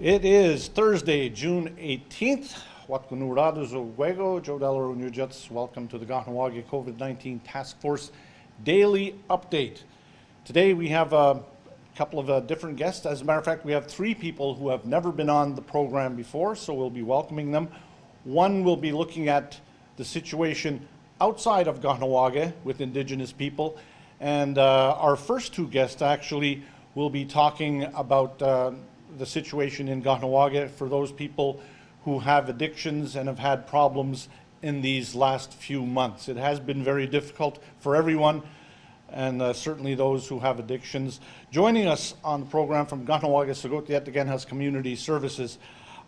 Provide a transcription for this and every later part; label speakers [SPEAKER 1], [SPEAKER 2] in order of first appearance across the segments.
[SPEAKER 1] It is Thursday, June 18th. Welcome to the Kahnawake COVID-19 Task Force Daily Update. Today we have a couple of different guests. As a matter of fact, we have three people who have never been on the program before, so we'll be welcoming them. One will be looking at the situation outside of Kahnawake with Indigenous people, and our first two guests actually will be talking about the situation in Kahnawake for those people who have addictions and have had problems in these last few months. It has been very difficult for everyone, and certainly those who have addictions. Joining us on the program from Kahnawake KSCS Community Services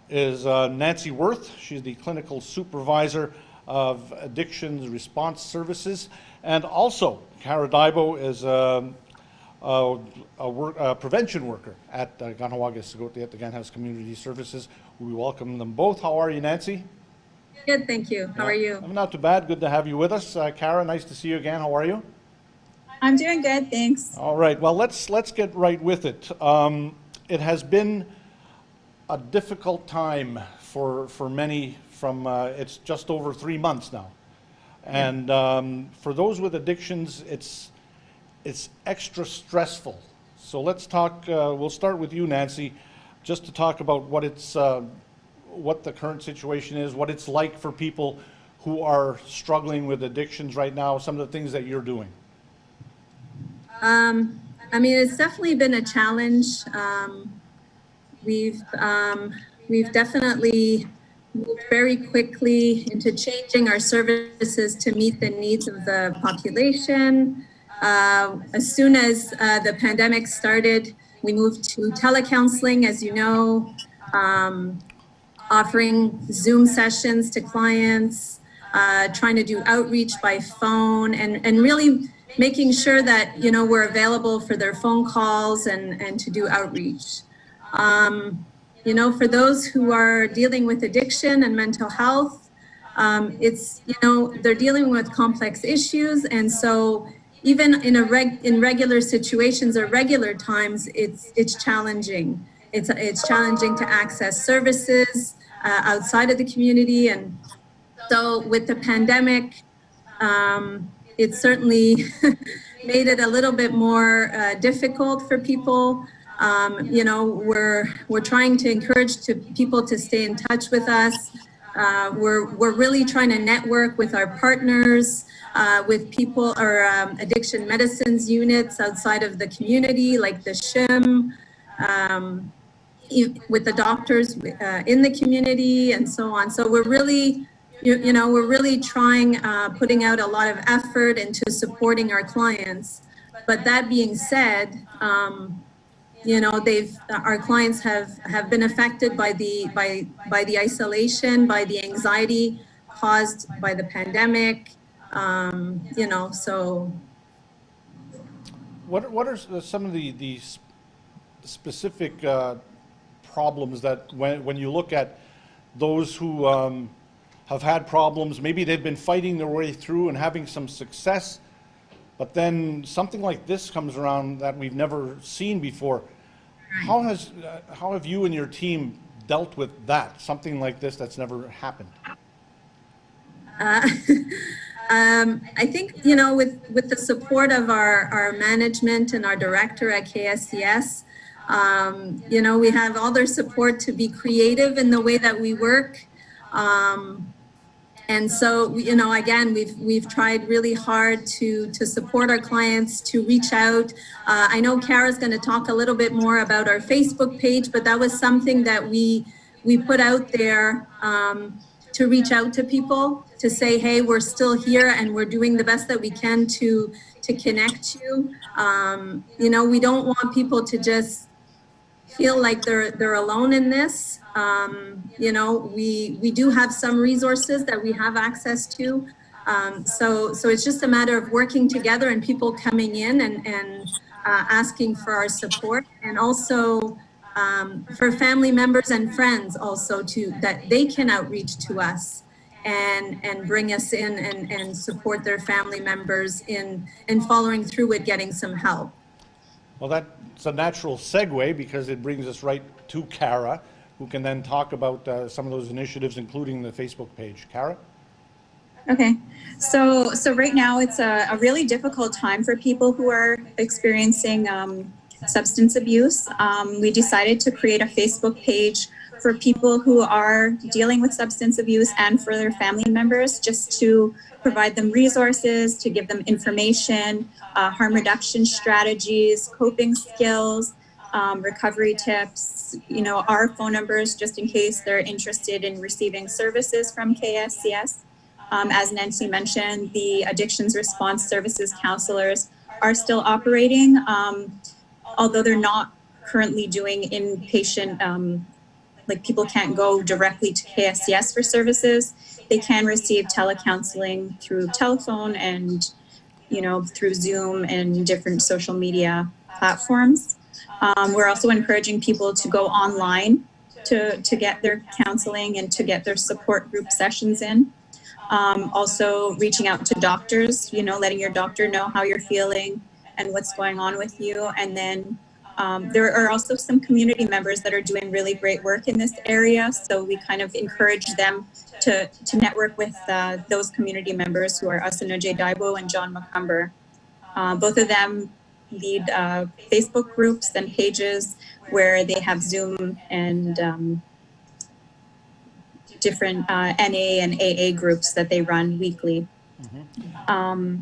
[SPEAKER 1] is Nancy Worth. She's the Clinical Supervisor of Addictions Response Services, and also Diabo is a prevention worker at Kahnawake KSCS Community Services. We welcome them both. How are you, Nancy?
[SPEAKER 2] Good, thank you. How are you?
[SPEAKER 1] I'm not too bad. Good to have you with us. Kara, nice to see you again. How are you?
[SPEAKER 3] I'm doing good, thanks.
[SPEAKER 1] All right. Well, let's get right with it. It has been a difficult time for many. It's just over 3 months now, and for those with addictions, it's extra stressful. So let's talk, we'll start with you, Nancy, just to talk about what the current situation is, what it's like for people who are struggling with addictions right now, some of the things that you're doing.
[SPEAKER 2] I mean, it's definitely been a challenge. We've definitely moved very quickly into changing our services to meet the needs of the population. As soon as the pandemic started, we moved to telecounseling, as you know, offering Zoom sessions to clients, trying to do outreach by phone, and really making sure that, you know, we're available for their phone calls and to do outreach. You know, for those who are dealing with addiction and mental health, it's, you know, they're dealing with complex issues, and so even in regular situations or regular times, it's challenging. It's challenging to access services outside of the community, and so with the pandemic, it certainly made it a little bit more difficult for people. You know, we're trying to encourage people to stay in touch with us. We're really trying to network with our partners, with people or addiction medicines units outside of the community, like the SHIM, with the doctors in the community, and so on. So we're really, you know, we're really trying, putting out a lot of effort into supporting our clients. But that being said, you know, our clients have been affected by the isolation, by the anxiety caused by the pandemic. You know, so.
[SPEAKER 1] What are some of the specific problems that when you look at those who have had problems, maybe they've been fighting their way through and having some success, but then something like this comes around that we've never seen before. How have you and your team dealt with that, something like this that's never happened?
[SPEAKER 2] I think, you know, with the support of our management and our director at KSCS, you know, we have all their support to be creative in the way that we work. And so, you know, again, we've tried really hard to support our clients, to reach out. I know Kara's going to talk a little bit more about our Facebook page, but that was something that we put out there to reach out to people, to say, hey, we're still here and we're doing the best that we can to connect you. You know, we don't want people to just feel like they're alone in this. You know, we do have some resources that we have access to. So it's just a matter of working together and people coming in and asking for our support, and also for family members and friends also that they can outreach to us and bring us in and support their family members in following through with getting some help.
[SPEAKER 1] Well, that's a natural segue because it brings us right to Kara. who can then talk about some of those initiatives, including the Facebook page. Kara?
[SPEAKER 3] Okay, so right now it's a really difficult time for people who are experiencing substance abuse. We decided to create a Facebook page for people who are dealing with substance abuse and for their family members, just to provide them resources, to give them information, harm reduction strategies, coping skills, recovery tips, our phone numbers, just in case they're interested in receiving services from KSCS. As Nancy mentioned, the addictions response services counselors are still operating, although they're not currently doing inpatient, like people can't go directly to KSCS for services. They can receive telecounseling through telephone and, through Zoom and different social media platforms. We're also encouraging people to go online to get their counseling and to get their support group sessions in. Also reaching out to doctors, letting your doctor know how you're feeling and what's going on with you. And then there are also some community members that are doing really great work in this area. So we kind of encourage them to network with those community members who are Asanoje Diabo and John McCumber. Both of them lead Facebook groups and pages where they have Zoom and different NA and AA groups that they run weekly. Mm-hmm.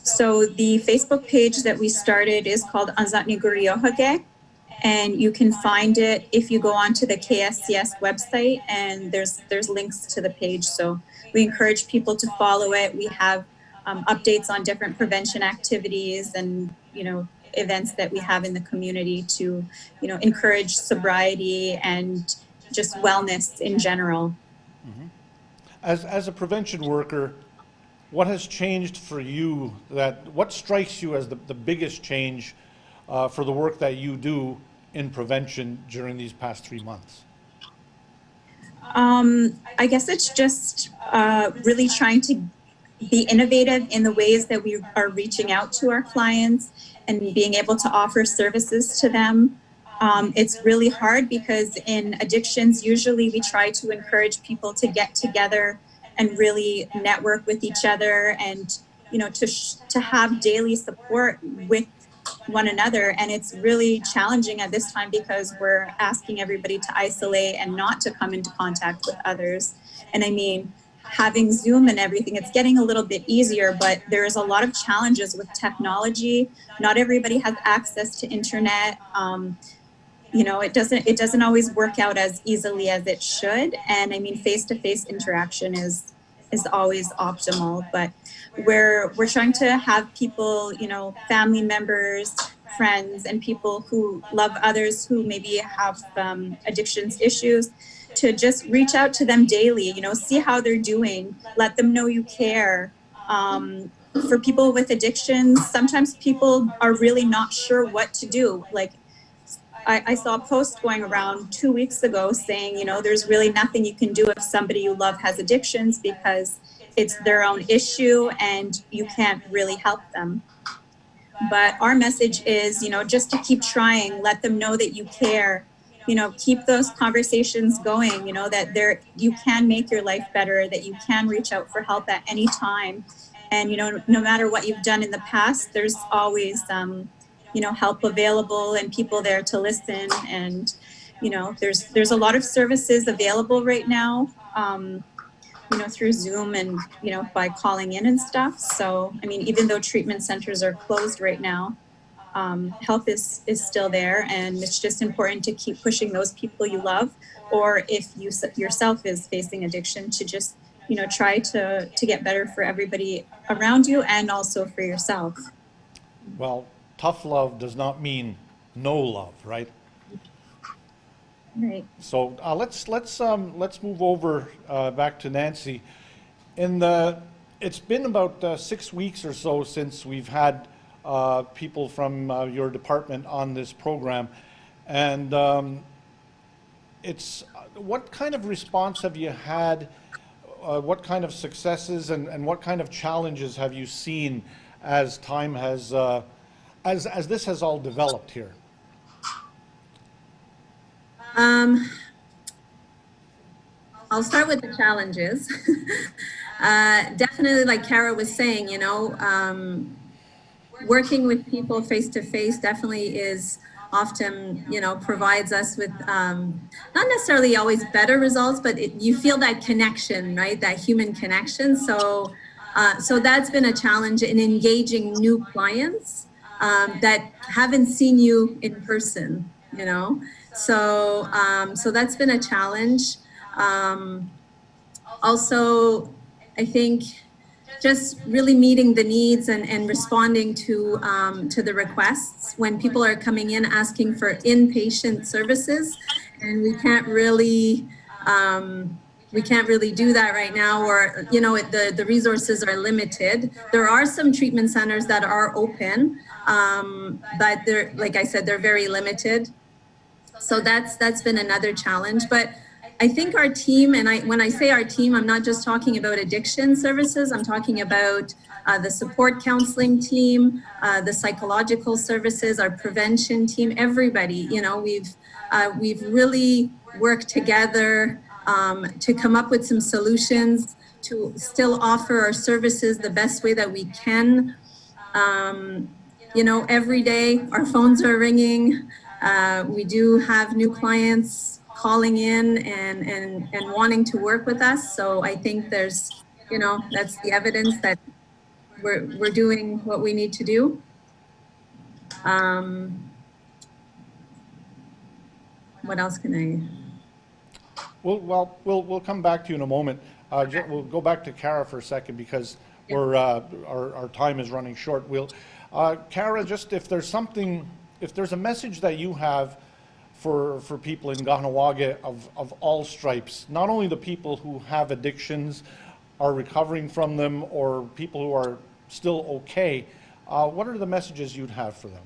[SPEAKER 3] So the Facebook page that we started is called Anzatni Guriohage, and you can find it if you go onto the KSCS website, and there's links to the page. So we encourage people to follow it. We have updates on different prevention activities and events that we have in the community to encourage sobriety and just wellness in general.
[SPEAKER 1] Mm-hmm. As a prevention worker, what has changed for you? What strikes you as the biggest change for the work that you do in prevention during these past 3 months?
[SPEAKER 3] I guess it's just really trying to be innovative in the ways that we are reaching out to our clients and being able to offer services to them. It's really hard because in addictions, usually we try to encourage people to get together and really network with each other and, to have daily support with one another. And it's really challenging at this time because we're asking everybody to isolate and not to come into contact with others. And I mean, having Zoom and everything, it's getting a little bit easier, but there's a lot of challenges with technology. Not everybody has access to internet. It doesn't always work out as easily as it should. And I mean, face-to-face interaction is always optimal, but we're trying to have people, family members, friends, and people who love others who maybe have addictions issues, to just reach out to them daily, see how they're doing, let them know you care. For people with addictions, sometimes people are really not sure what to do. Like, I saw a post going around 2 weeks ago saying, there's really nothing you can do if somebody you love has addictions because it's their own issue and you can't really help them. But our message is, just to keep trying, let them know that you care, keep those conversations going, that you can make your life better, that you can reach out for help at any time. And, no matter what you've done in the past, there's always, help available and people there to listen. And, there's a lot of services available right now, through Zoom and, by calling in and stuff. So, I mean, even though treatment centers are closed right now, help is still there. And it's just important to keep pushing those people you love, or if you yourself is facing addiction, to just, try to get better for everybody around you and also for yourself.
[SPEAKER 1] Well, tough love does not mean no love, right?
[SPEAKER 3] Right.
[SPEAKER 1] So let's move over back to Nancy. It's been about 6 weeks or so since we've had people from your department on this program, and what kind of response have you had? What kind of successes and what kind of challenges have you seen as time has as this has all developed here?
[SPEAKER 2] I'll start with the challenges. Definitely, like Kara was saying, you know, working with people face to face definitely is often, you know, provides us with not necessarily always better results, but you feel that connection, right? That human connection. So, so that's been a challenge in engaging new clients that haven't seen you in person, you know. So, so that's been a challenge. Also, I think just really meeting the needs and responding to the requests when people are coming in asking for inpatient services, and we can't really do that right now, or you know the resources are limited. There are some treatment centers that are open, but they're, like I said, they're very limited. So that's been another challenge. But I think our team, and when I say our team, I'm not just talking about addiction services. I'm talking about the support counseling team, the psychological services, our prevention team. Everybody, you know, we've really worked together to come up with some solutions to still offer our services the best way that we can. You know, every day our phones are ringing. We do have new clients calling in and wanting to work with us. So I think there's, you know, that's the evidence that we're doing what we need to do. What else can I?
[SPEAKER 1] We'll come back to you in a moment. We'll go back to Kara for a second because we're our time is running short. Kara, just if there's a message that you have for people in Kahnawake of all stripes, not only the people who have addictions, are recovering from them, or people who are still okay, what are the messages you'd have for them?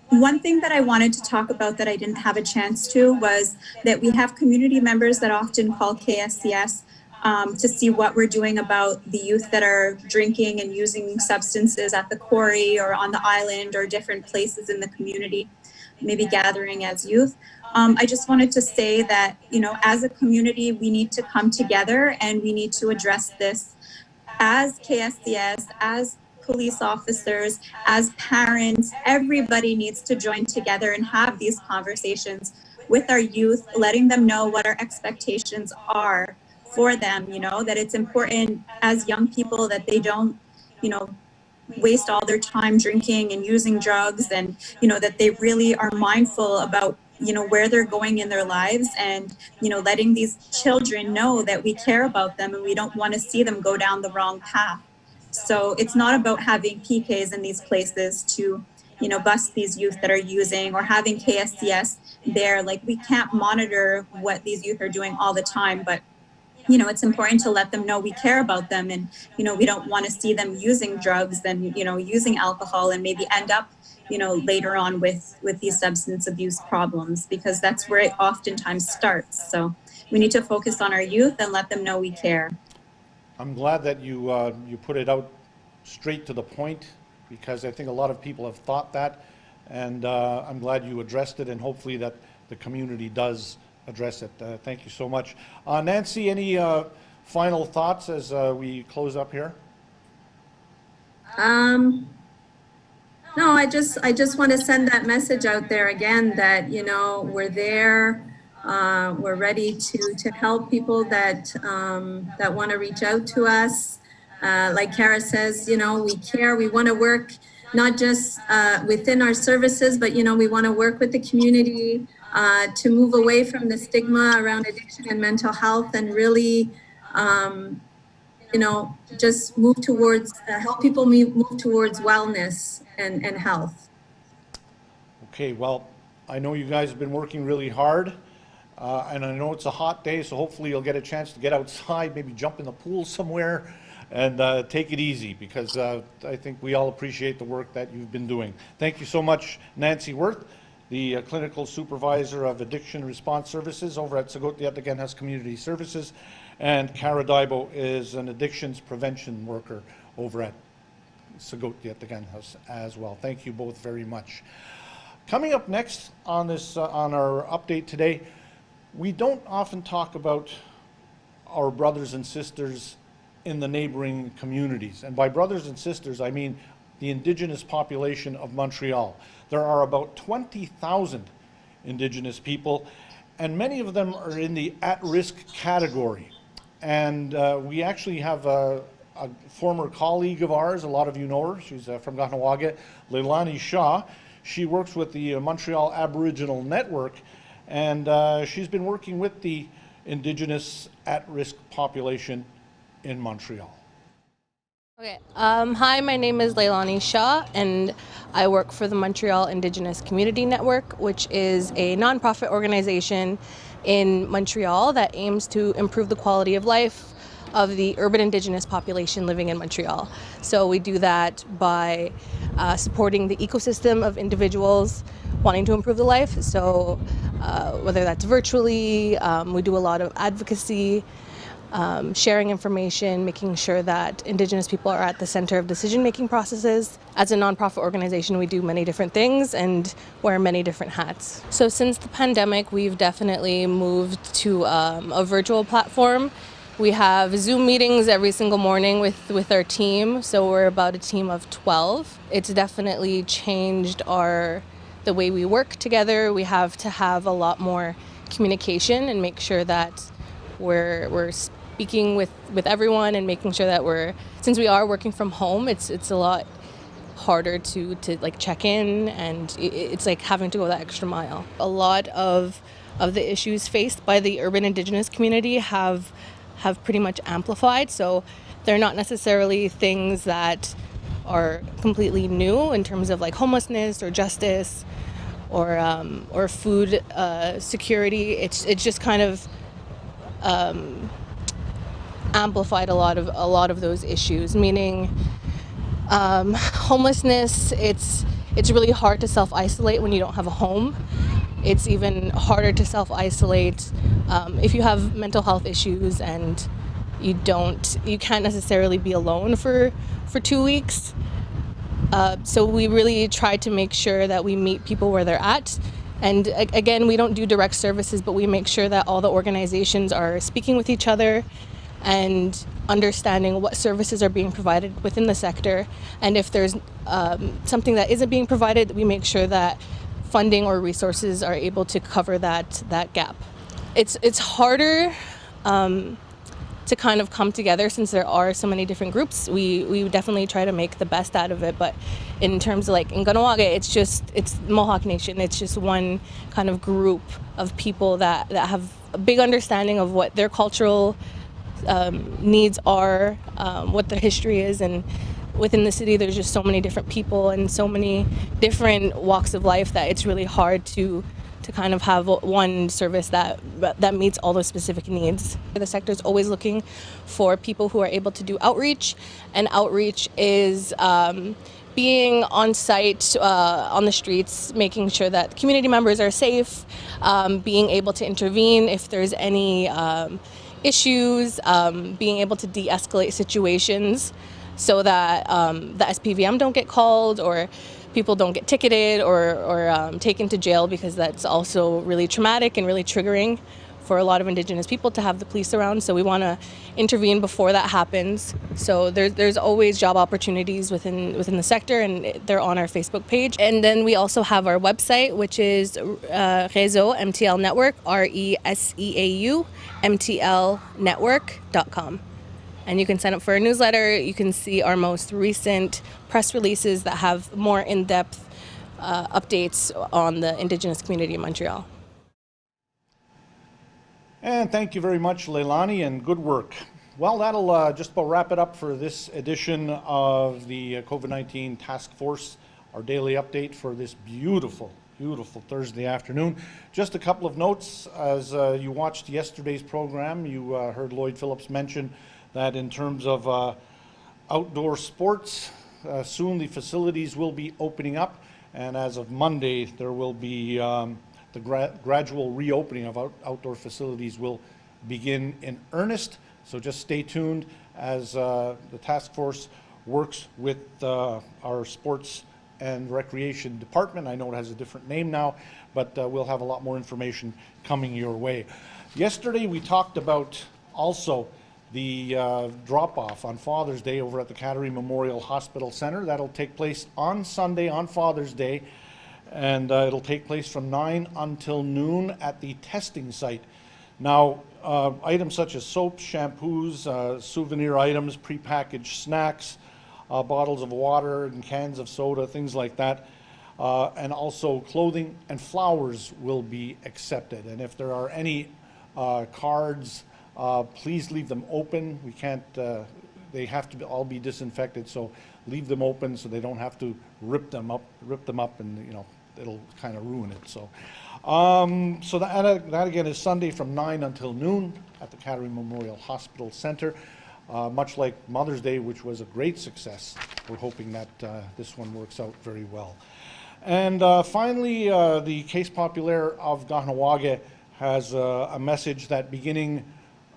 [SPEAKER 3] One thing that I wanted to talk about that I didn't have a chance to was that we have community members that often call KSCS to see what we're doing about the youth that are drinking and using substances at the quarry or on the island or different places in the community, maybe gathering as youth. I just wanted to say that, you know, as a community, we need to come together and we need to address this as KSCS, as police officers, as parents. Everybody needs to join together and have these conversations with our youth, letting them know what our expectations are for them, you know, that it's important as young people that they don't, you know, waste all their time drinking and using drugs, and, you know, that they really are mindful about, you know, where they're going in their lives, and, you know, letting these children know that we care about them and we don't want to see them go down the wrong path. So it's not about having PKs in these places to, you know, bust these youth that are using, or having KSCS there. Like, we can't monitor what these youth are doing all the time, but, you know, it's important to let them know we care about them, and, you know, we don't want to see them using drugs and, you know, using alcohol and maybe end up, you know, later on with these substance abuse problems, because that's where it oftentimes starts. So we need to focus on our youth and let them know we care.
[SPEAKER 1] I'm glad that you put it out straight to the point, because I think a lot of people have thought that, and I'm glad you addressed it, and hopefully that the community does address it. Thank you so much. Nancy, any final thoughts as we close up here?
[SPEAKER 2] No, I just want to send that message out there again that, you know, we're there. We're ready to help people that that want to reach out to us. Like Kara says, you know, we care. We want to work not just within our services, but, you know, we want to work with the community to move away from the stigma around addiction and mental health, and really, you know, just move towards, help people move towards wellness and health.
[SPEAKER 1] Okay, well, I know you guys have been working really hard, and I know it's a hot day, so hopefully you'll get a chance to get outside, maybe jump in the pool somewhere, and take it easy, because I think we all appreciate the work that you've been doing. Thank you so much, Nancy Worth, the Clinical Supervisor of Addiction Response Services over at Sigotliatagan House Community Services, and Kara Diabo is an addictions prevention worker over at Sigotliatagan House as well. Thank you both very much. Coming up next on this on our update today, We don't often talk about our brothers and sisters in the neighboring communities. And by brothers and sisters, I mean the Indigenous population of Montreal. There are about 20,000 Indigenous people, and many of them are in the at-risk category. And we actually have a former colleague of ours, a lot of you know her, she's from Kahnawake, Leilani Shaw. She works with the Montreal Aboriginal Network, and she's been working with the Indigenous at-risk population in Montreal.
[SPEAKER 4] Okay. Hi, my name is Leilani Shaw, and I work for the Montreal Indigenous Community Network, which is a nonprofit organization in Montreal that aims to improve the quality of life of the urban Indigenous population living in Montreal. So we do that by supporting the ecosystem of individuals wanting to improve the life. So whether that's virtually, we do a lot of advocacy, sharing information, making sure that Indigenous people are at the center of decision-making processes. As a nonprofit organization, we do many different things and wear many different hats. So since the pandemic, we've definitely moved to a virtual platform. We have Zoom meetings every single morning with our team, so we're about a team of 12. It's definitely changed the way we work together. We have to have a lot more communication and make sure that we're speaking with everyone and making sure that since we are working from home, it's a lot harder to like check in, and it's like having to go that extra mile. A lot of the issues faced by the urban Indigenous community have pretty much amplified, so they're not necessarily things that are completely new in terms of like homelessness or justice or food security. It's just kind of amplified a lot of those issues, meaning homelessness. It's really hard to self-isolate when you don't have a home. It's even harder to self-isolate if you have mental health issues and you can't necessarily be alone for 2 weeks. So we really try to make sure that we meet people where they're at. And again, we don't do direct services, but we make sure that all the organizations are speaking with each other and understanding what services are being provided within the sector. And if there's something that isn't being provided, we make sure that funding or resources are able to cover that gap. It's harder to kind of come together since there are so many different groups. We definitely try to make the best out of it, but in terms of like in Kahnawake, it's Mohawk Nation. It's just one kind of group of people that have a big understanding of what their cultural needs are, what their history is, and within the city there's just so many different people and so many different walks of life that it's really hard to kind of have one service that meets all those specific needs. The sector is always looking for people who are able to do outreach, and outreach is being on site on the streets, making sure that community members are safe, being able to intervene if there's any issues, being able to de-escalate situations so that the SPVM don't get called or people don't get ticketed or taken to jail, because that's also really traumatic and really triggering for a lot of Indigenous people to have the police around. So we want to intervene before that happens. So there's always job opportunities within the sector, and they're on our Facebook page. And then we also have our website, which is Réseau MTL Network, RESEAU MTL Network.com. And you can sign up for a newsletter. You can see our most recent press releases that have more in-depth updates on the Indigenous community in Montreal.
[SPEAKER 1] And thank you very much, Leilani, and good work. Well, that'll just about wrap it up for this edition of the COVID-19 Task Force, our daily update for this beautiful Thursday afternoon. Just a couple of notes. As you watched yesterday's program, you heard Lloyd Phillips mention that in terms of outdoor sports, soon the facilities will be opening up, and as of Monday there will be the gradual reopening of outdoor facilities will begin in earnest. So just stay tuned as the task force works with our sports and Recreation Department. I know it has a different name now, but we'll have a lot more information coming your way. Yesterday we talked about also the drop-off on Father's Day over at the Kahnawake Memorial Hospital Center. That'll take place on Sunday, on Father's Day, and it'll take place from 9 until noon at the testing site. Now, items such as soaps, shampoos, souvenir items, prepackaged snacks, bottles of water and cans of soda, things like that, and also clothing and flowers will be accepted. And if there are any cards, please leave them open. We can't, they have to all be disinfected, so leave them open so they don't have to rip them up and, you know, it'll kind of ruin it. So, so that again is Sunday from 9 until noon at the Kahnawake Memorial Hospital Center. Much like Mother's Day, which was a great success, we're hoping that this one works out very well. And finally, the Case Populaire of Kahnawake has a message that beginning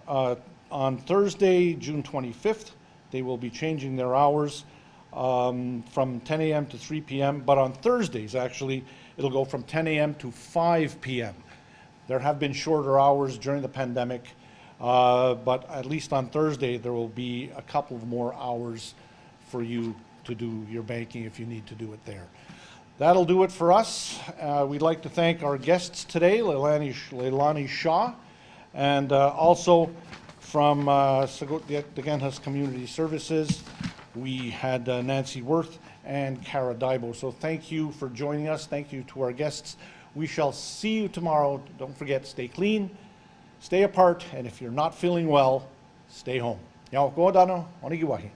[SPEAKER 1] on Thursday, June 25th, they will be changing their hours from 10 a.m. to 3 p.m., but on Thursdays, actually, it'll go from 10 a.m. to 5 p.m. There have been shorter hours during the pandemic, but at least on Thursday, there will be a couple of more hours for you to do your banking if you need to do it there. That'll do it for us. We'd like to thank our guests today, Leilani Shaw, and also from the Diabo Community Services, we had Nancy Worth and Kara Diabo. So thank you for joining us. Thank you to our guests. We shall see you tomorrow. Don't forget, stay clean, stay apart, and if you're not feeling well, stay home. Yao ko dano, onigiwahi.